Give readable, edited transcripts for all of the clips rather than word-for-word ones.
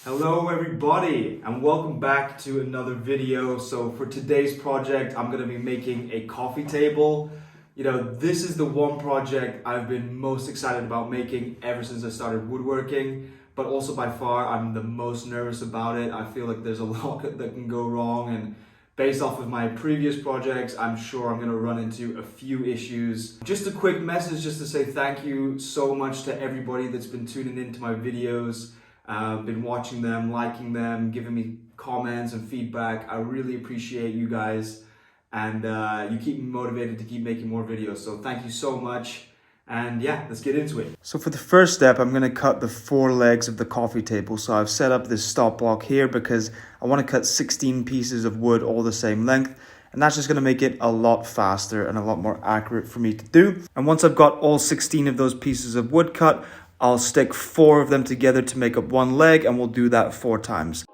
Hello everybody and welcome back to another video. So for today's project, I'm going to be making a coffee table. You know, this is the one project I've been most excited about making ever since I started woodworking, but also by far I'm the most nervous about it. I feel like there's a lot that can go wrong, and based off of my previous projects, I'm sure I'm going to run into a few issues. Just a quick message just to say thank you so much to everybody that's been tuning into my videos. Been watching them, liking them, giving me comments and feedback. I really appreciate you guys, and you keep me motivated to keep making more videos. So thank you so much, and yeah, let's get into it. So for the first step, I'm gonna cut the 4 legs of the coffee table. So I've set up this stop block here because I want to cut 16 pieces of wood all the same length. And that's just going to make it a lot faster and a lot more accurate for me to do. And once I've got all 16 of those pieces of wood cut, I'll stick 4 of them together to make up 1 leg, and we'll do that 4 times.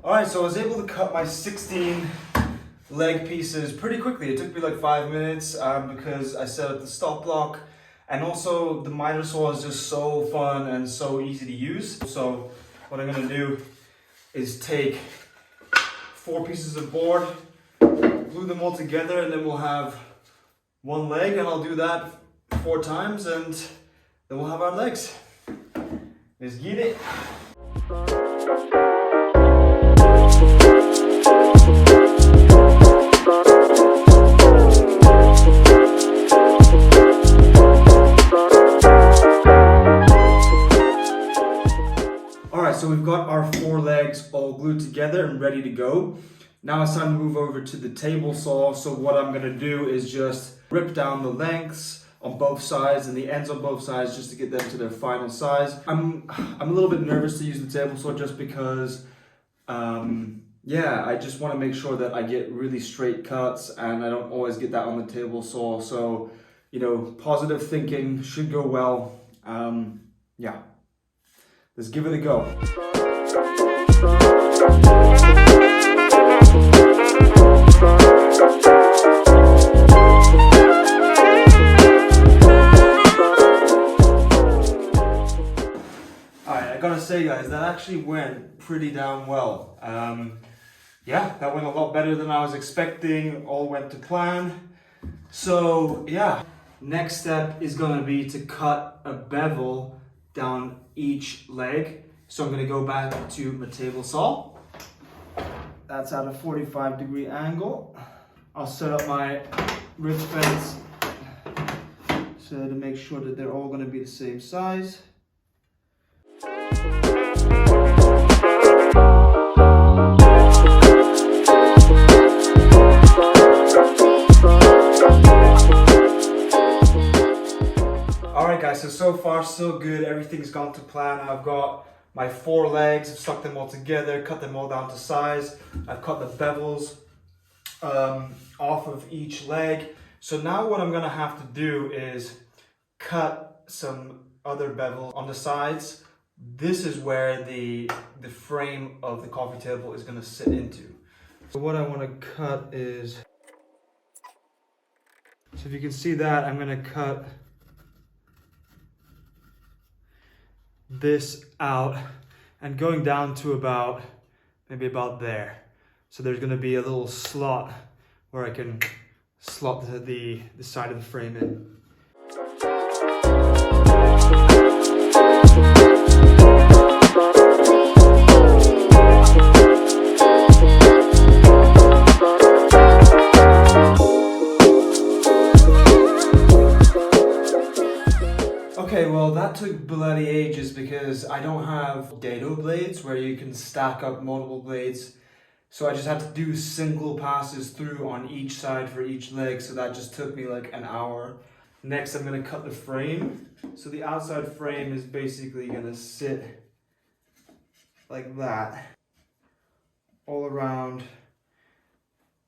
Alright, so I was able to cut my 16 leg pieces pretty quickly. It took me like 5 minutes because I set up the stop block, and also the mitre saw is just so fun and so easy to use. So what I'm going to do is take 4 pieces of board, glue them all together, and then we'll have 1 leg, and I'll do that 4 times, and then we'll have our legs. Let's get it. So we've got our 4 legs all glued together and ready to go. Now it's time to move over to the table saw. So what I'm going to do is just rip down the lengths on both sides and the ends on both sides just to get them to their final size. I'm a little bit nervous to use the table saw just because I just want to make sure that I get really straight cuts, and I don't always get that on the table saw. So, you know, positive thinking should go well. Let's give it a go. Alright, I gotta say guys, that actually went pretty damn well. That went a lot better than I was expecting. All went to plan. So yeah, next step is gonna be to cut a bevel down each leg. So I'm going to go back to my table saw. That's at a 45-degree angle. I'll set up my rib fence so to make sure that they're all going to be the same size. Alright guys, so far so good. Everything's gone to plan. I've got my 4 legs, I've stuck them all together, cut them all down to size. I've cut the bevels off of each leg. So now what I'm going to have to do is cut some other bevels on the sides. This is where the frame of the coffee table is going to sit into. So what I want to cut is, so if you can see that, I'm going to cut this out and going down to maybe about there. So there's going to be a little slot where I can slot the side of the frame in. Okay, well that took bloody ages because I don't have dado blades where you can stack up multiple blades. So I just had to do single passes through on each side for each leg, so that just took me like an hour. Next I'm going to cut the frame. So the outside frame is basically going to sit like that all around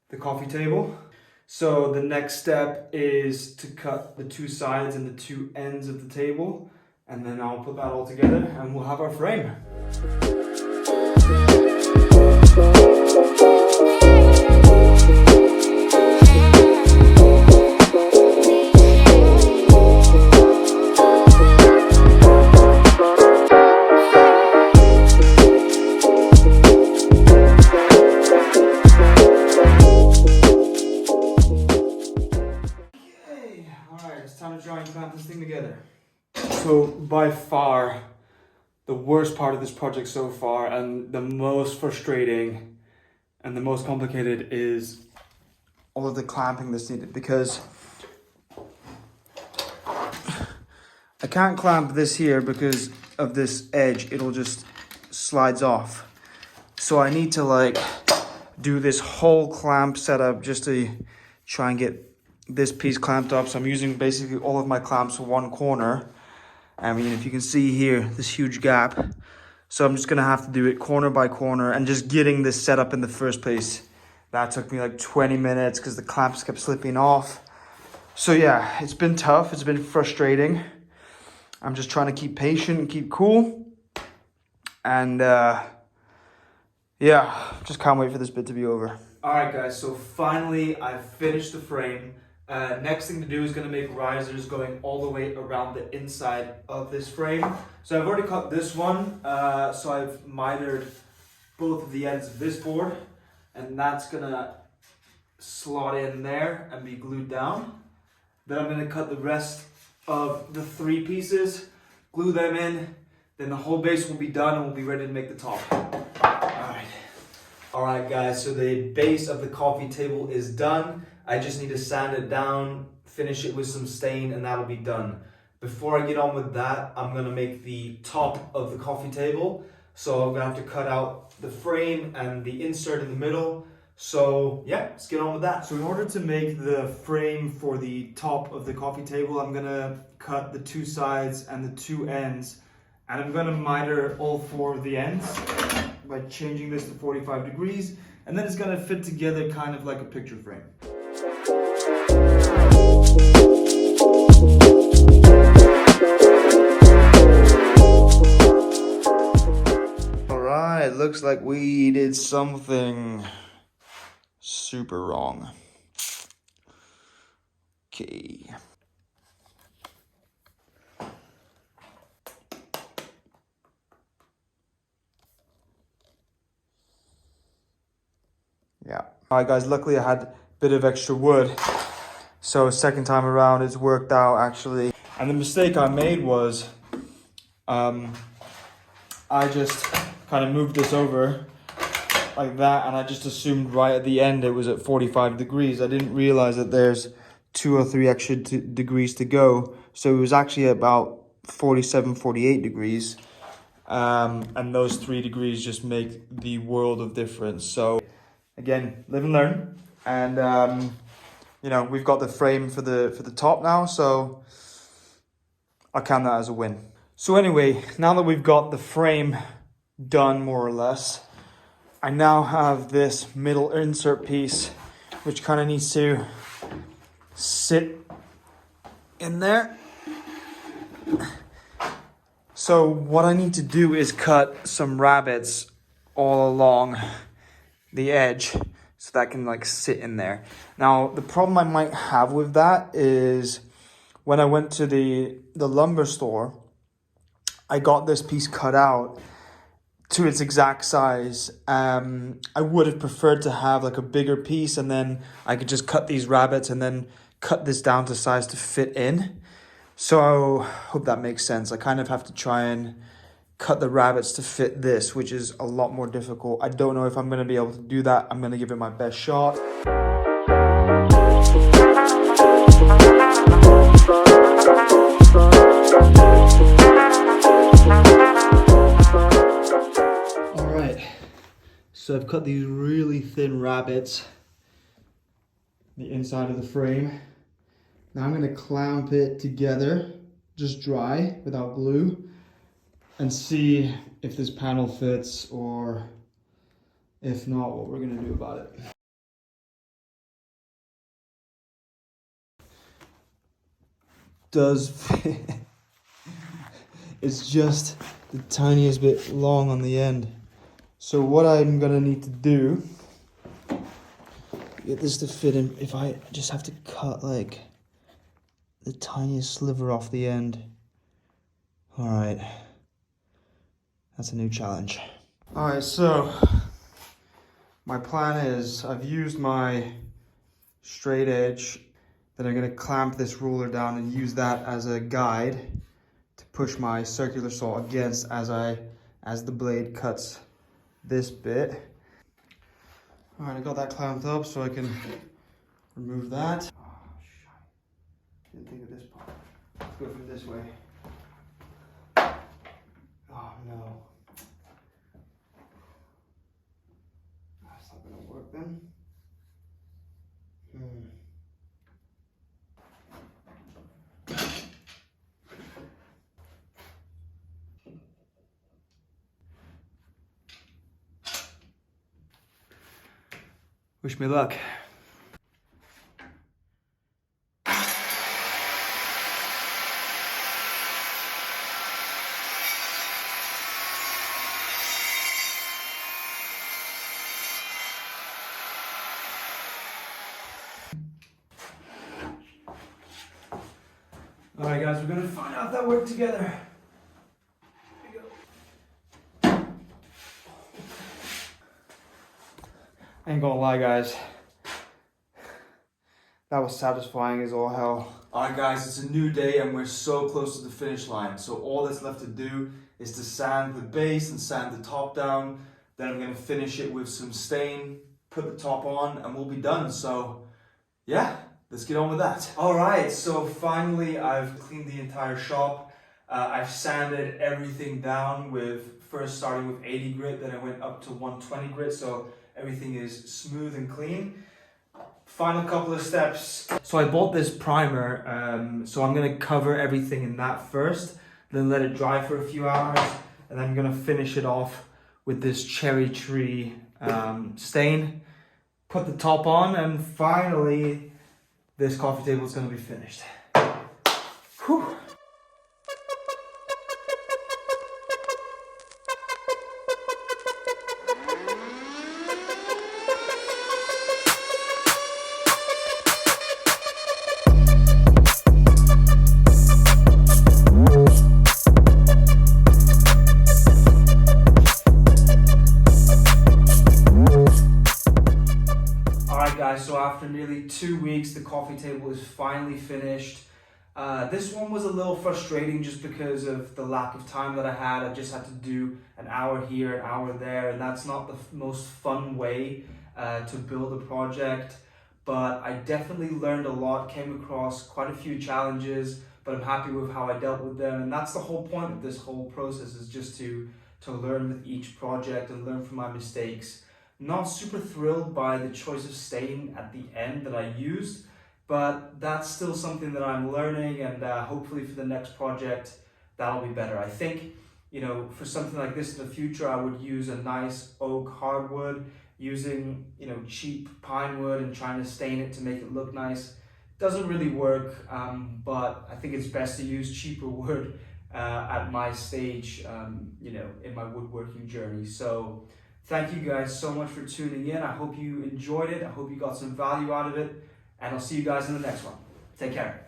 the coffee table. So the next step is to cut the 2 sides and the 2 ends of the table, and then I'll put that all together and we'll have our frame. Alright, it's time to try and clamp this thing together. So by far, the worst part of this project so far, and the most frustrating and the most complicated, is all of the clamping that's needed, because I can't clamp this here because of this edge. It'll just slides off. So I need to like do this whole clamp setup just to try and get this piece clamped up. So I'm using basically all of my clamps for one corner. I mean, if you can see here, this huge gap. So I'm just gonna have to do it corner by corner, and just getting this set up in the first place, that took me like 20 minutes because the clamps kept slipping off. So yeah, it's been tough, it's been frustrating. I'm just trying to keep patient and keep cool. And yeah, just can't wait for this bit to be over. All right guys, so finally I finished the frame. Next thing to do is going to make risers going all the way around the inside of this frame. So I've already cut this one, so I've mitered both of the ends of this board, and that's going to slot in there and be glued down. Then I'm going to cut the rest of the 3 pieces, glue them in, then the whole base will be done and we'll be ready to make the top. Alright guys, so the base of the coffee table is done. I just need to sand it down, finish it with some stain, and that'll be done. Before I get on with that, I'm gonna make the top of the coffee table. So I'm gonna have to cut out the frame and the insert in the middle. So yeah, let's get on with that. So in order to make the frame for the top of the coffee table, I'm gonna cut the 2 sides and the 2 ends. And I'm gonna miter all 4 of the ends by changing this to 45 degrees. And then it's gonna fit together kind of like a picture frame. Alright, looks like we did something super wrong. Okay. Yeah. Alright guys, luckily I had a bit of extra wood. So second time around it's worked out actually. And the mistake I made was I just kind of moved this over like that, and I just assumed right at the end it was at 45 degrees. I didn't realize that there's 2 or 3 extra degrees to go. So it was actually about 47, 48 degrees. And those 3 degrees just make the world of difference. So again, live and learn. And you know, we've got the frame for the top now, so I'll count that as a win. So anyway, now that we've got the frame done more or less, I now have this middle insert piece, which kind of needs to sit in there. So what I need to do is cut some rabbets all along the edge so that can like sit in there. Now, the problem I might have with that is when I went to the lumber store, I got this piece cut out to its exact size. I would have preferred to have like a bigger piece, and then I could just cut these rabbets and then cut this down to size to fit in. So hope that makes sense. I kind of have to try and cut the rabbets to fit this, which is a lot more difficult. I don't know if I'm going to be able to do that. I'm going to give it my best shot. So I've cut these really thin rabbets, the inside of the frame. Now I'm going to clamp it together, just dry, without glue, and see if this panel fits, or if not, what we're going to do about it. Does fit. It's just the tiniest bit long on the end. So what I'm gonna need to do, get this to fit in, if I just have to cut like the tiniest sliver off the end. All right, that's a new challenge. All right, so my plan is I've used my straight edge Then I'm gonna clamp this ruler down and use that as a guide to push my circular saw against as the blade cuts this bit. All right, I got that clamped up so I can remove that. Oh, shit. Didn't think of this part. Let's go from this way. Oh no. That's not gonna work then. Wish me luck. All right, guys, we're gonna find out if that worked together. Here we go. I ain't gonna lie, guys. That was satisfying as all hell. All right, guys, it's a new day and we're so close to the finish line. So all that's left to do is to sand the base and sand the top down. Then I'm gonna finish it with some stain, put the top on, and we'll be done. So yeah, let's get on with that. All right, so finally I've cleaned the entire shop. I've sanded everything down with first starting with 80 grit, then I went up to 120 grit, so everything is smooth and clean. Final couple of steps. So I bought this primer, so I'm gonna cover everything in that first, then let it dry for a few hours, and then I'm gonna finish it off with this cherry tree stain, put the top on, and finally this coffee table is gonna be finished. Whew. So after nearly 2 weeks, the coffee table is finally finished. This one was a little frustrating just because of the lack of time that I had. I just had to do an hour here, an hour there, and that's not the most fun way to build a project. But I definitely learned a lot, came across quite a few challenges, but I'm happy with how I dealt with them. And that's the whole point of this whole process, is just to learn with each project and learn from my mistakes. Not super thrilled by the choice of stain at the end that I used, but that's still something that I'm learning, and hopefully for the next project that'll be better. I think, you know, for something like this in the future, I would use a nice oak hardwood, using, you know, cheap pine wood and trying to stain it to make it look nice. Doesn't really work, but I think it's best to use cheaper wood at my stage, you know, in my woodworking journey. So thank you guys so much for tuning in. I hope you enjoyed it. I hope you got some value out of it. And I'll see you guys in the next one. Take care.